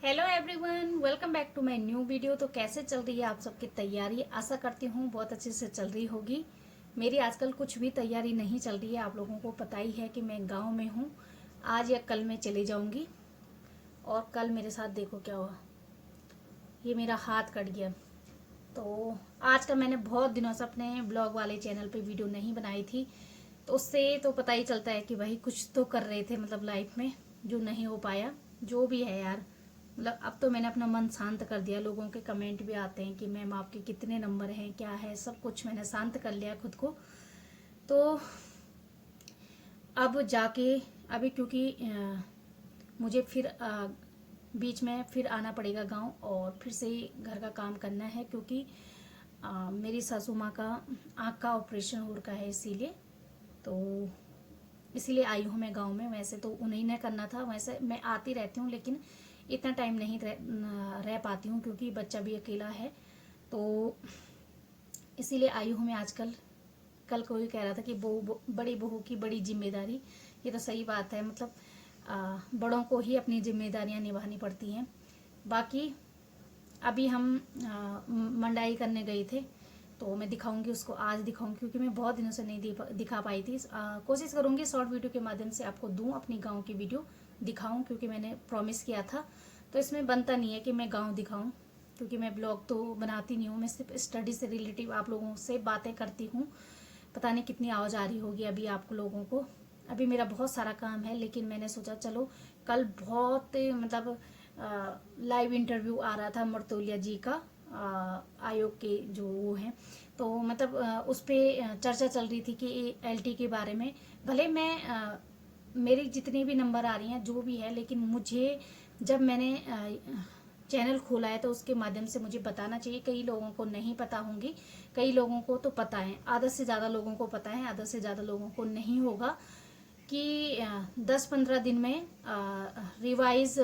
Hello everyone, welcome back to my new video. तो कैसे चल रही है आप सबकी तैयारी? आशा करती हूँ बहुत अच्छे से चल रही होगी। मेरी आजकल कुछ भी तैयारी नहीं चल रही है। आप लोगों को पता ही है कि मैं गांव में हूँ। आज या कल मैं चली जाऊँगी और कल मेरे साथ देखो क्या हुआ, ये मेरा हाथ कट गया। तो आज का मैंने बहुत दिनों से अपने ब्लॉग वाले चैनल पे वीडियो नहीं बनाई थी, तो उससे तो पता ही चलता है कि भाई कुछ तो कर रहे थे मतलब लाइफ में, जो नहीं हो पाया। जो भी है यार, मतलब अब तो मैंने अपना मन शांत कर दिया। लोगों के कमेंट भी आते हैं कि मैम आपके कितने नंबर हैं, क्या है, सब कुछ मैंने शांत कर लिया खुद को। तो अब जाके अभी क्योंकि मुझे फिर बीच में फिर आना पड़ेगा गांव और फिर से घर का काम करना है, क्योंकि मेरी सासू माँ का आँख का ऑपरेशन हो रखा है, इसीलिए आई हूँ मैं गांव में। वैसे तो उन्हीं ने करना था, वैसे मैं आती रहती हूँ लेकिन इतना टाइम नहीं रह पाती हूँ क्योंकि बच्चा भी अकेला है। तो इसीलिए आई हूँ मैं आजकल। कल कोई कह रहा था कि बड़ी बहू की बड़ी जिम्मेदारी, ये तो सही बात है। मतलब बड़ों को ही अपनी जिम्मेदारियाँ निभानी पड़ती हैं। बाकी अभी हम मंडाई करने गए थे, तो मैं दिखाऊंगी उसको, आज दिखाऊंगी क्योंकि मैं बहुत दिनों से नहीं दिखा पाई थी। कोशिश करूंगी शॉर्ट वीडियो के माध्यम से आपको दूं, अपनी गांव की वीडियो दिखाऊं, क्योंकि मैंने प्रॉमिस किया था। तो इसमें बनता नहीं है कि मैं गांव दिखाऊं, क्योंकि मैं ब्लॉग तो बनाती नहीं हूँ। मैं सिर्फ स्टडी से रिलेटिव आप लोगों से बातें करती हूँ। पता नहीं कितनी आवाज़ आ रही होगी अभी आप लोगों को। अभी मेरा बहुत सारा काम है, लेकिन मैंने सोचा चलो कल बहुत मतलब लाइव इंटरव्यू आ रहा था मर्तोलिया जी का, आयोग के जो वो हैं। तो मतलब उस पर चर्चा चल रही थी कि एलटी के बारे में। भले मैं मेरी जितनी भी नंबर आ रही हैं जो भी है, लेकिन मुझे जब मैंने चैनल खोला है तो उसके माध्यम से मुझे बताना चाहिए। कई लोगों को नहीं पता होंगी, कई लोगों को तो पता है, आधा से ज़्यादा लोगों को पता है, आधा से ज़्यादा लोगों को नहीं होगा कि 10-15 दिन में रिवाइज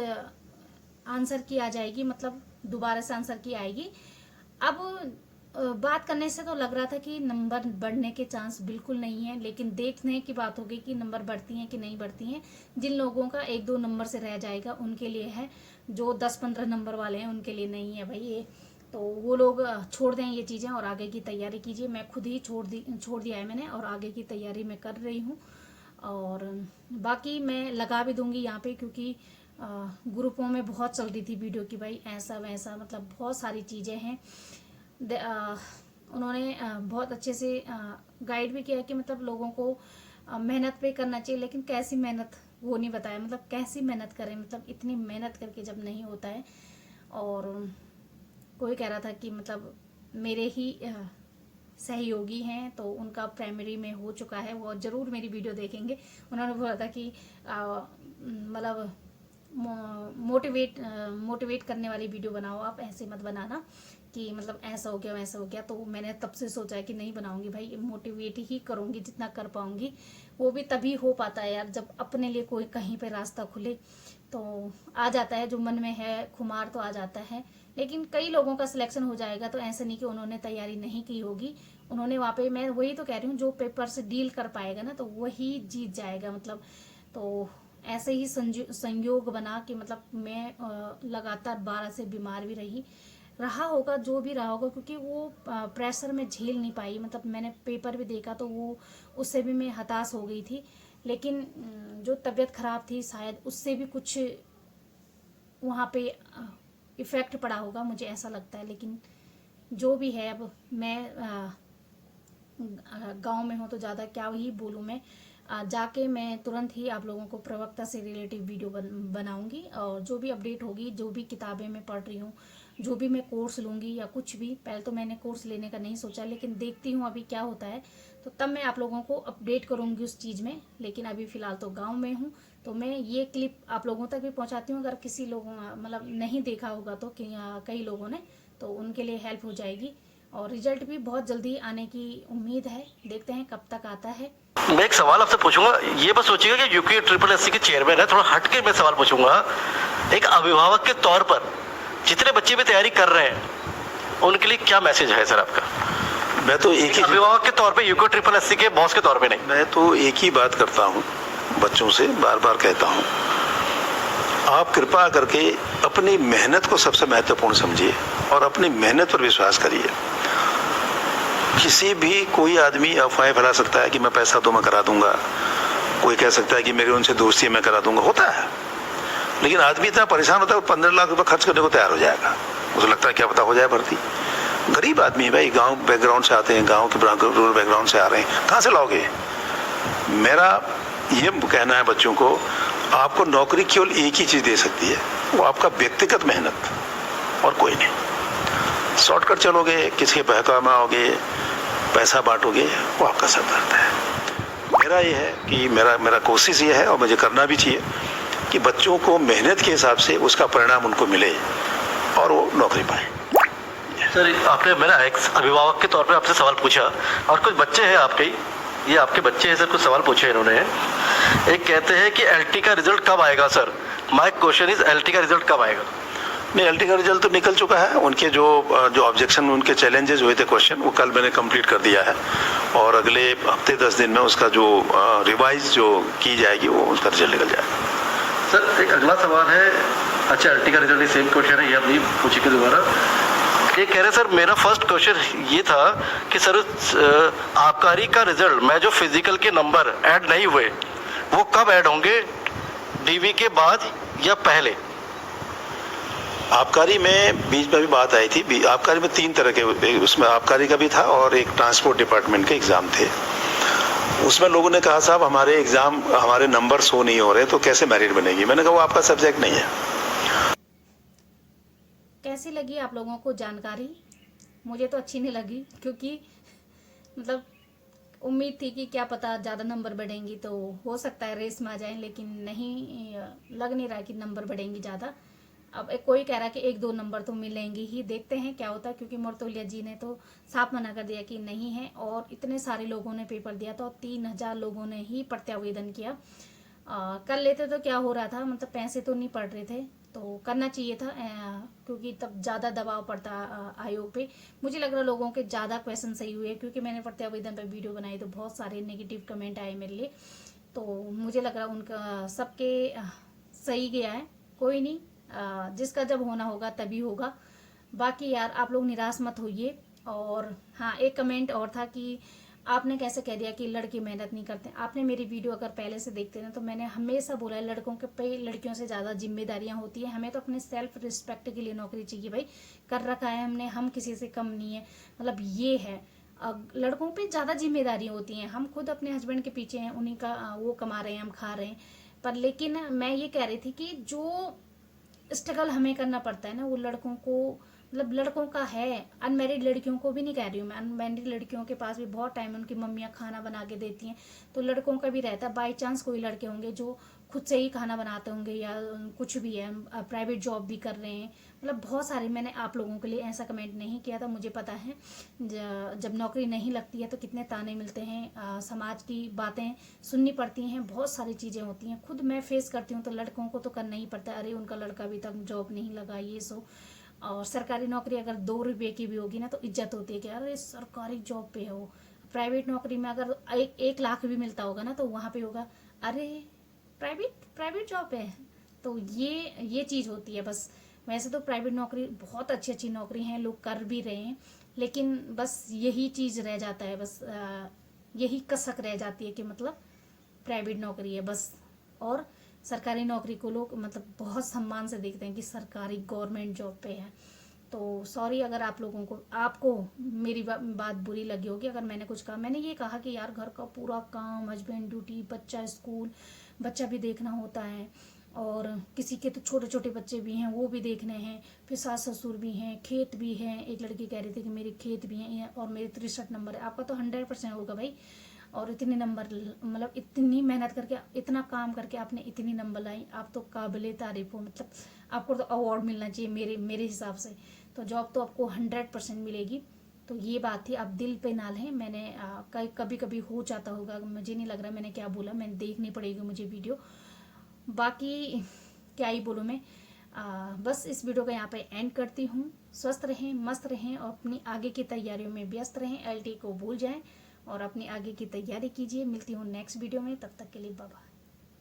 आंसर की आ जाएगी, मतलब दोबारा से आंसर की आएगी। अब बात करने से तो लग रहा था कि नंबर बढ़ने के चांस बिल्कुल नहीं है, लेकिन देखने की बात होगी कि नंबर बढ़ती हैं कि नहीं बढ़ती हैं। जिन लोगों का 1-2 नंबर से रह जाएगा उनके लिए है, जो 10-15 नंबर वाले हैं उनके लिए नहीं है भाई ये। तो वो लोग छोड़ दें ये चीज़ें और आगे की तैयारी कीजिए। मैं खुद ही छोड़ दिया है मैंने, और आगे की तैयारी मैं कर रही हूँ। और बाकी मैं लगा भी दूंगी यहाँ पे, क्योंकि ग्रुपों में बहुत चल रही थी वीडियो की भाई ऐसा वैसा, मतलब बहुत सारी चीज़ें हैं। उन्होंने बहुत अच्छे से गाइड भी किया कि मतलब लोगों को मेहनत पे करना चाहिए, लेकिन कैसी मेहनत वो नहीं बताया। मतलब कैसी मेहनत करें, मतलब इतनी मेहनत करके जब नहीं होता है। और कोई कह रहा था कि मतलब मेरे ही सहयोगी हैं तो उनका प्राइमरी में हो चुका है, वो ज़रूर मेरी वीडियो देखेंगे। उन्होंने बोला था कि मतलब मोटिवेट करने वाली वीडियो बनाओ, आप ऐसे मत बनाना कि मतलब ऐसा हो गया वैसा हो गया। तो मैंने तब से सोचा है कि नहीं बनाऊंगी भाई, मोटिवेट ही करूंगी जितना कर पाऊंगी। वो भी तभी हो पाता है यार जब अपने लिए कोई कहीं पे रास्ता खुले, तो आ जाता है जो मन में है खुमार, तो आ जाता है। लेकिन कई लोगों का सिलेक्शन हो जाएगा, तो ऐसा नहीं कि उन्होंने तैयारी नहीं की होगी। उन्होंने वहाँ पे, मैं वही तो कह रही हूँ, जो पेपर से डील कर पाएगा ना तो वही जीत जाएगा मतलब। तो ऐसे ही संयोग बना कि मतलब मैं लगातार 12 से बीमार भी रहा होगा जो भी रहा होगा, क्योंकि वो प्रेशर में झेल नहीं पाई। मतलब मैंने पेपर भी देखा तो वो उससे भी मैं हताश हो गई थी। लेकिन जो तबीयत खराब थी शायद उससे भी कुछ वहाँ पे इफ़ेक्ट पड़ा होगा, मुझे ऐसा लगता है। लेकिन जो भी है, अब मैं गांव में हूँ तो ज़्यादा क्या ही बोलूँ मैं। जाके मैं तुरंत ही आप लोगों को प्रवक्ता से रिलेटिव वीडियो बनाऊंगी, और जो भी अपडेट होगी, जो भी किताबें मैं पढ़ रही हूँ, जो भी मैं कोर्स लूँगी या कुछ भी। पहले तो मैंने कोर्स लेने का नहीं सोचा, लेकिन देखती हूँ अभी क्या होता है, तो तब मैं आप लोगों को अपडेट करूँगी उस चीज़ में। लेकिन अभी फ़िलहाल तो गाँव में हूँ, तो मैं ये क्लिप आप लोगों तक भी पहुँचाती हूँ। अगर किसी लोगों मतलब नहीं देखा होगा तो कई लोगों ने, तो उनके लिए हेल्प हो जाएगी। और रिजल्ट भी बहुत जल्दी आने की उम्मीद है, देखते हैं कब तक आता है। मैं एक सवाल आपसे पूछूंगा, ये बस सोचिएगा कि यूके SSS के चेयरमैन है, थोड़ा हट के मैं सवाल पूछूंगा। एक अभिभावक के तौर पर जितने बच्चे भी तैयारी कर रहे हैं उनके लिए क्या मैसेज है सर आपका? मैं तो एक ही अभिभावक के तौर पे, यूके SSS के बॉस के तौर पे नहीं। मैं तो एक ही बात करता हूँ, बच्चों से बार बार कहता हूँ आप कृपा करके अपनी मेहनत को सबसे महत्वपूर्ण समझिए और अपनी मेहनत पर विश्वास करिए। किसी भी कोई आदमी अफवाहें फैला सकता है कि मैं पैसा दो मैं करा दूंगा, कोई कह सकता है कि मेरी उनसे दोस्ती है मैं करा दूंगा, होता है। लेकिन आदमी इतना परेशान होता है 15 लाख रुपए खर्च करने को तैयार हो जाएगा, उसे लगता है क्या पता हो जाए भर्ती। गरीब आदमी है भाई, गांव बैकग्राउंड से आते हैं, गांव के रूरल बैकग्राउंड से आ रहे हैं, कहाँ से लाओगे। मेरा ये कहना है बच्चों को, आपको नौकरी केवल एक ही चीज दे सकती है, वो आपका व्यक्तिगत मेहनत और कोई नहीं। शॉर्टकट चलोगे, किसी के बहकावे में आओगे, पैसा बांटोगे, वो आपका सब दर्द है। मेरा ये है कि मेरा कोशिश ये है और मुझे करना भी चाहिए कि बच्चों को मेहनत के हिसाब से उसका परिणाम उनको मिले और वो नौकरी पाए। सर आपने मेरा एक अभिभावक के तौर पे आपसे सवाल पूछा और कुछ बच्चे हैं आपके, ये आपके बच्चे हैं सर, कुछ सवाल पूछे इन्होंने। एक कहते हैं कि एलटी का रिजल्ट कब आएगा sir, my question is LT का रिजल्ट कब आएगा। नहीं, एलटी का रिजल्ट तो निकल चुका है। उनके जो ऑब्जेक्शन, उनके चैलेंजेस हुए थे क्वेश्चन, वो कल मैंने कंप्लीट कर दिया है और अगले हफ्ते 10 दिन में उसका जो रिवाइज जो की जाएगी वो उसका रिजल्ट निकल जाएगा। सर एक अगला सवाल है, अच्छा एलटी का रिजल्ट सेम क्वेश्चन है, ये आप नहीं पूछिए दोबारा। ये कह रहे सर मेरा फर्स्ट क्वेश्चन ये था कि सर आबकारी का रिजल्ट में जो फिजिकल के नंबर ऐड नहीं हुए वो कब ऐड होंगे, डीवी के बाद या पहले। आबकारी में बीच में भी बात आई थी, आबकारी में 3 तरह के, उसमें आबकारी का भी था और एक ट्रांसपोर्ट डिपार्टमेंट के एग्जाम थे। उसमें लोगों ने कहा साहब हमारे एग्जाम, हमारे नंबर शो नहीं हो रहे तो कैसे मेरिट बनेगी। मैंने कहा वो आपका सब्जेक्ट नहीं है। कैसी लगी आप लोगों को जानकारी? मुझे तो अच्छी नहीं लगी, क्योंकि मतलब उम्मीद थी कि क्या पता ज़्यादा नंबर बढ़ेंगी तो हो सकता है रेस में आ जाएं, लेकिन नहीं, लग नहीं रहा कि नंबर बढ़ेंगी ज़्यादा। अब कोई कह रहा है कि 1-2 नंबर तो मिलेंगे ही, देखते हैं क्या होता है, क्योंकि मर्तोलिया जी ने तो साफ मना कर दिया कि नहीं है। और इतने सारे लोगों ने पेपर दिया था और 3000 लोगों ने ही प्रत्यावेदन किया। कर लेते तो क्या हो रहा था, मतलब पैसे तो नहीं पड़ रहे थे, तो करना चाहिए था, क्योंकि तब ज़्यादा दबाव पड़ता आयोग पे। मुझे लग रहा लोगों के ज़्यादा क्वेश्चन सही हुए, क्योंकि मैंने प्रत्यावेदन पे वीडियो बनाई तो बहुत सारे नेगेटिव कमेंट आए मेरे लिए, तो मुझे लग रहा उनका सबके सही गया है। कोई नहीं, जिसका जब होना होगा तभी होगा। बाकी यार आप लोग निराश मत होइए। और हाँ, एक कमेंट और था कि आपने कैसे कह दिया कि लड़के मेहनत नहीं करते। आपने मेरी वीडियो अगर पहले से देखते ना तो मैंने हमेशा बोला है लड़कों के पे लड़कियों से ज़्यादा जिम्मेदारियां होती हैं। हमें तो अपने सेल्फ रिस्पेक्ट के लिए नौकरी चाहिए भाई, कर रखा है हमने, हम किसी से कम नहीं है, मतलब ये है। लड़कों पे ज़्यादा जिम्मेदारियां होती हैं, हम खुद अपने हस्बैंड के पीछे हैं, उन्हीं का वो कमा रहे हैं, हम खा रहे हैं। पर लेकिन मैं ये कह रही थी कि जो स्ट्रगल हमें करना पड़ता है ना, वो लड़कों को, मतलब लड़कों का है, अनमैरिड लड़कियों को भी नहीं कह रही हूँ मैं, अनमैरिड लड़कियों के पास भी बहुत टाइम उनकी मम्मियाँ खाना बना के देती हैं, तो लड़कों का भी रहता है। बाई चांस कोई लड़के होंगे जो खुद से ही खाना बनाते होंगे या कुछ भी है, प्राइवेट जॉब भी कर रहे हैं, मतलब बहुत सारे। मैंने आप लोगों के लिए ऐसा कमेंट नहीं किया था, मुझे पता है जब नौकरी नहीं लगती है तो कितने ताने मिलते हैं, समाज की बातें सुननी पड़ती हैं, बहुत सारी चीज़ें होती हैं, खुद मैं फेस करती हूँ। तो लड़कों को तो करना ही पड़ता है, अरे उनका लड़का अभी तक जॉब नहीं लगा, ये सो। और सरकारी नौकरी अगर 2 रुपये की भी होगी ना तो इज्जत होती है कि अरे सरकारी जॉब पे है वो। प्राइवेट नौकरी में अगर 1 लाख भी मिलता होगा ना तो वहाँ पे होगा अरे प्राइवेट जॉब है। तो ये चीज़ होती है बस। वैसे तो प्राइवेट नौकरी बहुत अच्छी नौकरी हैं, लोग कर भी रहे हैं, लेकिन बस यही चीज़ रह जाता है, बस यही कसक रह जाती है कि मतलब प्राइवेट नौकरी है बस। और सरकारी नौकरी को लोग मतलब बहुत सम्मान से देखते हैं कि सरकारी गवर्नमेंट जॉब पे है। तो सॉरी अगर आपको मेरी बात बुरी लगी होगी अगर मैंने कुछ कहा। मैंने ये कहा कि यार घर का पूरा काम, हस्बैंड ड्यूटी, बच्चा स्कूल, बच्चा भी देखना होता है, और किसी के तो छोटे छोटे बच्चे भी हैं वो भी देखने हैं, फिर सास ससुर भी हैं, खेत भी हैं। एक लड़की कह रही थी कि मेरे खेत भी हैं और मेरे 63 नंबर है। आपका तो 100% होगा भाई, और इतने नंबर, मतलब इतनी मेहनत करके, इतना काम करके आपने इतनी नंबर लाई, आप तो काबिले तारीफ हो, मतलब आपको तो अवार्ड मिलना चाहिए मेरे हिसाब से। तो जॉब तो आपको 100% मिलेगी। तो ये बात थी, आप दिल पे ना लें। मैंने कभी कभी हो जाता होगा, मुझे नहीं लग रहा मैंने क्या बोला, मैंने देखनी पड़ेगी मुझे वीडियो। बाकी क्या ही बोलूँ मैं, बस इस वीडियो को यहाँ पे एंड करती हूँ। स्वस्थ रहें, मस्त रहें और अपनी आगे की तैयारियों में व्यस्त रहें। एलटी को भूल जाएं और अपनी आगे की तैयारी कीजिए। मिलती हूँ नेक्स्ट वीडियो में, तब तक के लिए बाय बाय।